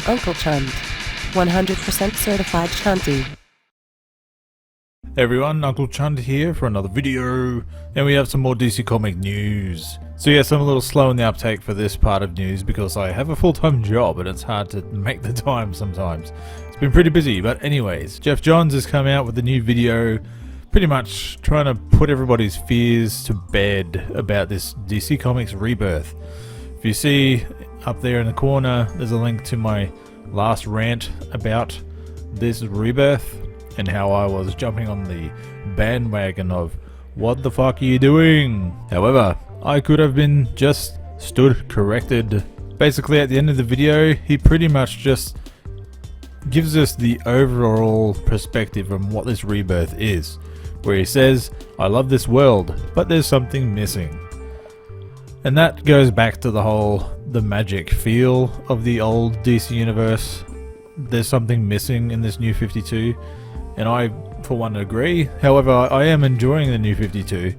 Uncle Chunt, 100% certified Chunty. Hey everyone, Uncle Chunt here for another video, and we have some more DC comic news. So yes, I'm a little slow in the uptake for this part of news because I have a full-time job and it's hard to make the time sometimes. It's been pretty busy, but anyways, Geoff Johns has come out with a new video pretty much trying to put everybody's fears to bed about this DC Comics Rebirth. If you see up there in the corner, there's a link to my last rant about this Rebirth and how I was jumping on the bandwagon of what the fuck are you doing? However, I could have been just stood corrected. Basically at the end of the video, he pretty much just gives us the overall perspective on what this Rebirth is, where he says, I love this world, but there's something missing. And that goes back to the magic feel of the old DC universe. There's something missing in this new 52, and I for one agree. However, I am enjoying the new 52.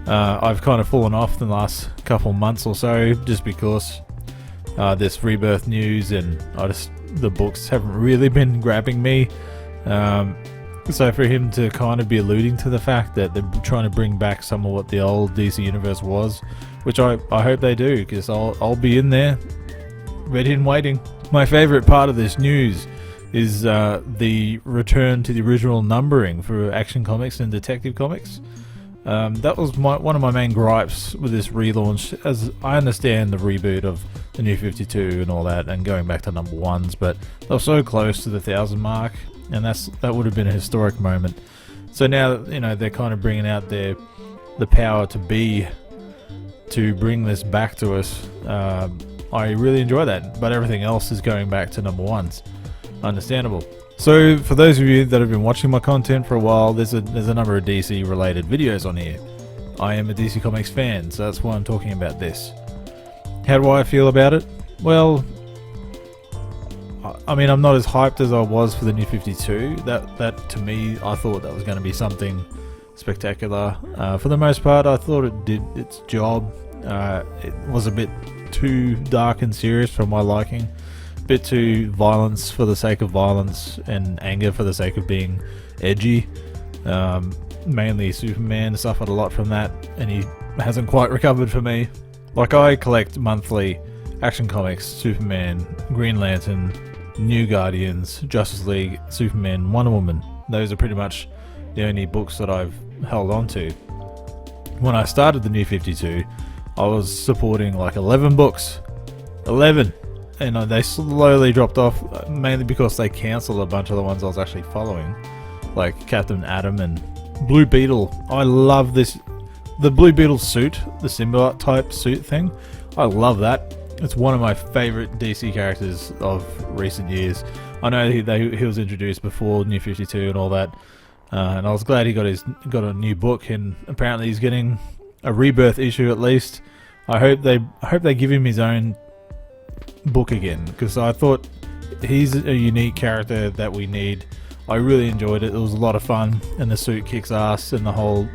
I've kind of fallen off the last couple months or so just because this Rebirth news and the books haven't really been grabbing me. So for him to kind of be alluding to the fact that they're trying to bring back some of what the old DC universe was, which I hope they do, because I'll be in there ready and waiting. My favourite part of this news is the return to the original numbering for Action Comics and Detective Comics. That was one of my main gripes with this relaunch, as I understand the reboot of the new 52 and all that, and going back to number ones, but they were so close to the 1,000 mark, and that would have been a historic moment. So now, you know, they're kind of bringing out the power to bring this back to us. I really enjoy that, but everything else is going back to number ones. Understandable. So for those of you that have been watching my content for a while, there's a number of DC related videos on here. I am a DC Comics fan, so that's why I'm talking about this. How do I feel about it? Well, I mean, I'm not as hyped as I was for the new 52. That to me, I thought that was going to be something spectacular. For the most part, I thought it did its job. It was a bit too dark and serious for my liking. Bit too violence for the sake of violence and anger for the sake of being edgy. Mainly Superman suffered a lot from that, and he hasn't quite recovered for me. Like, I collect monthly Action Comics, Superman, Green Lantern, New Guardians, Justice League, Superman, Wonder Woman. Those are pretty much the only books that I've held on to. When I started the new 52, I was supporting like 11 books. 11! And they slowly dropped off, mainly because they cancelled a bunch of the ones I was actually following, like Captain Atom and Blue Beetle. I love the Blue Beetle suit, the symbiote type suit thing. I love that. It's one of my favourite DC characters of recent years. I know he was introduced before New 52 and all that, and I was glad he got a new book, and apparently he's getting a Rebirth issue at least. I hope they give him his own book again, because I thought he's a unique character that we need. I really enjoyed it. It was a lot of fun, and the suit kicks ass, and the whole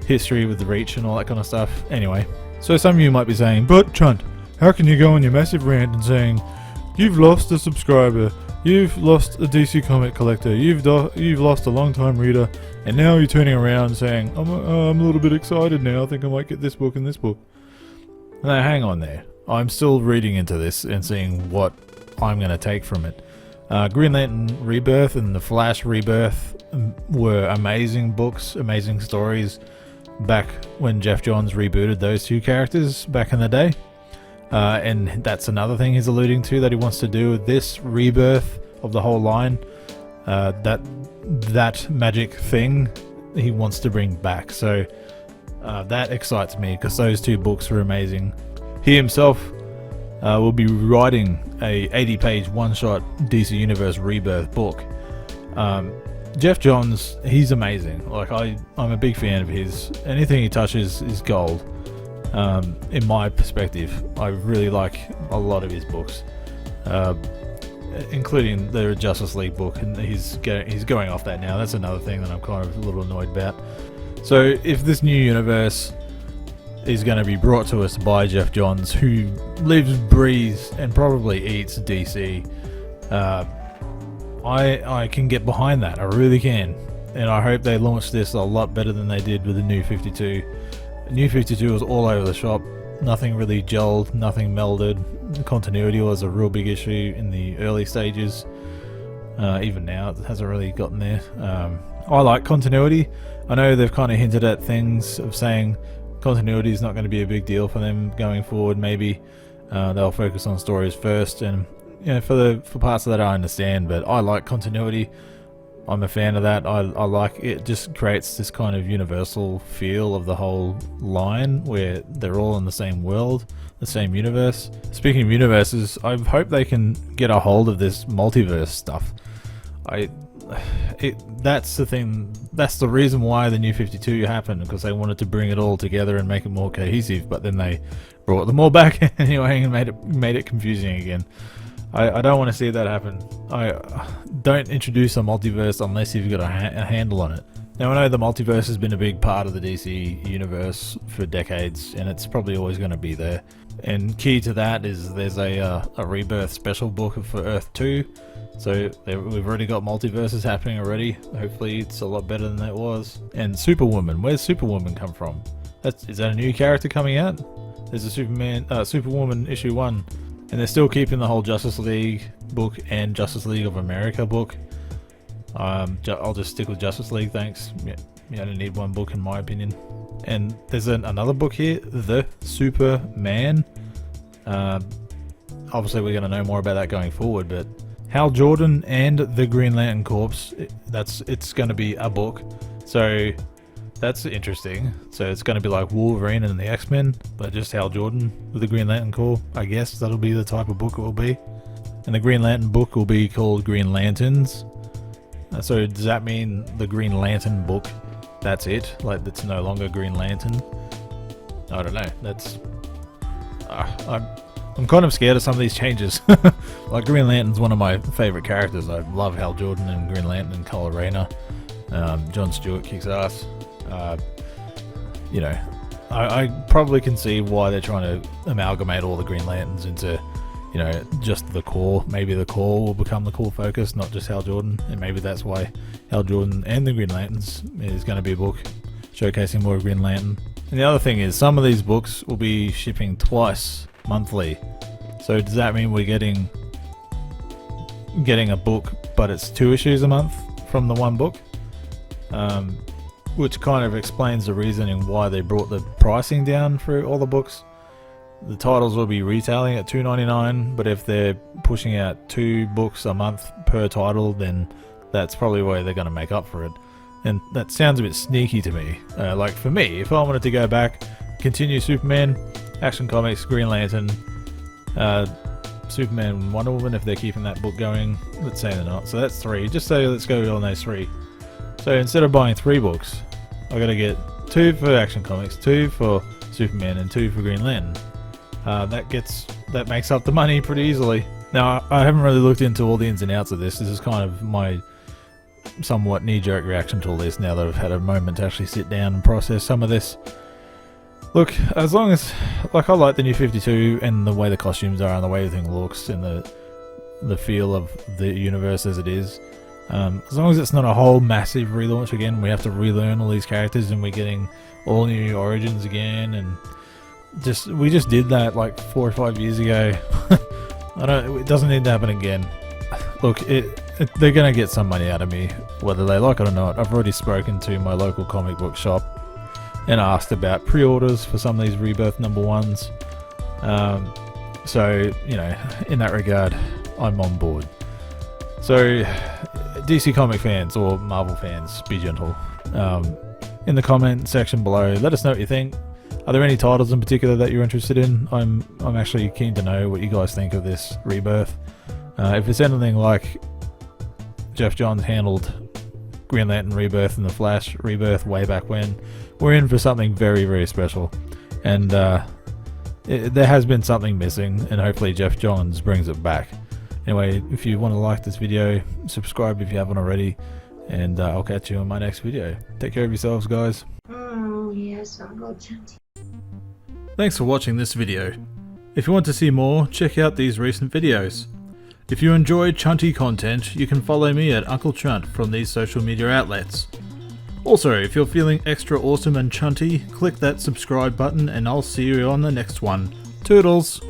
history with the Reach and all that kind of stuff. Anyway, so some of you might be saying, but Chunt, how can you go on your massive rant and saying you've lost a subscriber, you've lost a DC comic collector, you've lost a long time reader, and now you're turning around saying I'm a little bit excited now, I think I might get this book and this book. Now hang on there. I'm still reading into this and seeing what I'm going to take from it. Green Lantern Rebirth and The Flash Rebirth were amazing books, amazing stories back when Geoff Johns rebooted those two characters back in the day. And that's another thing he's alluding to that he wants to do with this rebirth of the whole line. That magic thing he wants to bring back. So that excites me because those two books were amazing. He himself will be writing a 80-page one-shot DC Universe Rebirth book. Geoff Johns, he's amazing. Like, I'm a big fan of his. Anything he touches is gold. In my perspective, I really like a lot of his books, including the Justice League book, and he's going off that now. That's another thing that I'm kind of a little annoyed about. So if this new universe is going to be brought to us by Geoff Johns, who lives, breathes, and probably eats DC, I can get behind that. I really can. And I hope they launch this a lot better than they did with the New 52. New 52 was all over the shop. Nothing really gelled, nothing melded. The continuity was a real big issue in the early stages. Even now, it hasn't really gotten there. I like continuity. I know they've kind of hinted at things of saying continuity is not going to be a big deal for them going forward. Maybe they'll focus on stories first, and you know, for parts of that I understand. But I like continuity. I'm a fan of that. I like it. Just creates this kind of universal feel of the whole line where they're all in the same world, the same universe. Speaking of universes, I hope they can get a hold of this multiverse stuff. That's the thing. That's the reason why the New 52 happened, because they wanted to bring it all together and make it more cohesive. But then they brought them all back anyway and made it confusing again. I don't want to see that happen. I don't introduce a multiverse unless you've got a handle on it. Now, I know the multiverse has been a big part of the DC universe for decades, and it's probably always going to be there. And key to that is there's a Rebirth special book for Earth 2. So we've already got multiverses happening already. Hopefully it's a lot better than it was. And Superwoman, where's Superwoman come from? Is that a new character coming out? There's a Superwoman issue 1. And they're still keeping the whole Justice League book and Justice League of America book. I'll just stick with Justice League, thanks. Yeah, I don't need one book in my opinion. And there's another book here, The Superman. Obviously we're going to know more about that going forward, but Hal Jordan and the Green Lantern Corps, it's going to be a book. So that's interesting. So it's going to be like Wolverine and the X-Men, but just Hal Jordan with the Green Lantern Corps. I guess that'll be the type of book it will be. And the Green Lantern book will be called Green Lanterns. So does that mean the Green Lantern book, that's it? Like it's no longer Green Lantern? I don't know. That's... I'm kind of scared of some of these changes. Like Green Lantern's one of my favourite characters. I love Hal Jordan and Green Lantern and Color Rayner. John Stewart kicks ass. You know, I probably can see why they're trying to amalgamate all the Green Lanterns into, you know, just the core. Maybe the core will become the core focus, not just Hal Jordan, and maybe that's why Hal Jordan and the Green Lanterns is going to be a book showcasing more of Green Lantern. And the other thing is, some of these books will be shipping twice monthly. So does that mean we're getting a book, but it's 2 issues a month from the one book? Which kind of explains the reasoning why they brought the pricing down for all the books. The titles will be retailing at $2.99, but if they're pushing out 2 books a month per title, then that's probably where they're going to make up for it. And that sounds a bit sneaky to me. Like for me, if I wanted to go back, continue Superman, Action Comics, Green Lantern, Superman, Wonder Woman, if they're keeping that book going, let's say they're not. So that's 3. Just say let's go on those 3. So instead of buying 3 books, I gotta get 2 for Action Comics, 2 for Superman, and 2 for Green Lantern. That makes up the money pretty easily. Now, I haven't really looked into all the ins and outs of this. This is kind of my somewhat knee-jerk reaction to all this now that I've had a moment to actually sit down and process some of this. Look, as long as, like, I like the New 52 and the way the costumes are and the way everything looks and the feel of the universe as it is. As long as it's not a whole massive relaunch again, we have to relearn all these characters and we're getting all new origins again, and we just did that like 4 or 5 years ago. It doesn't need to happen again. Look, they're gonna get some money out of me, whether they like it or not. I've already spoken to my local comic book shop and asked about pre-orders for some of these Rebirth #1s. So, you know, in that regard, I'm on board. So, DC comic fans or Marvel fans, be gentle. In the comment section below, let us know what you think. Are there any titles in particular that you're interested in? I'm actually keen to know what you guys think of this Rebirth. If it's anything like Jeff Johns handled Green Lantern Rebirth and the Flash Rebirth way back when, we're in for something very, very special. And there has been something missing, and hopefully Jeff Johns brings it back. Anyway, if you want to like this video, subscribe if you haven't already, and I'll catch you on my next video. Take care of yourselves, guys. Oh, yes, Uncle Chunty. Thanks for watching this video. If you want to see more, check out these recent videos. If you enjoy Chunty content, you can follow me at Uncle Chunt from these social media outlets. Also, if you're feeling extra awesome and chunty, click that subscribe button and I'll see you on the next one. Toodles!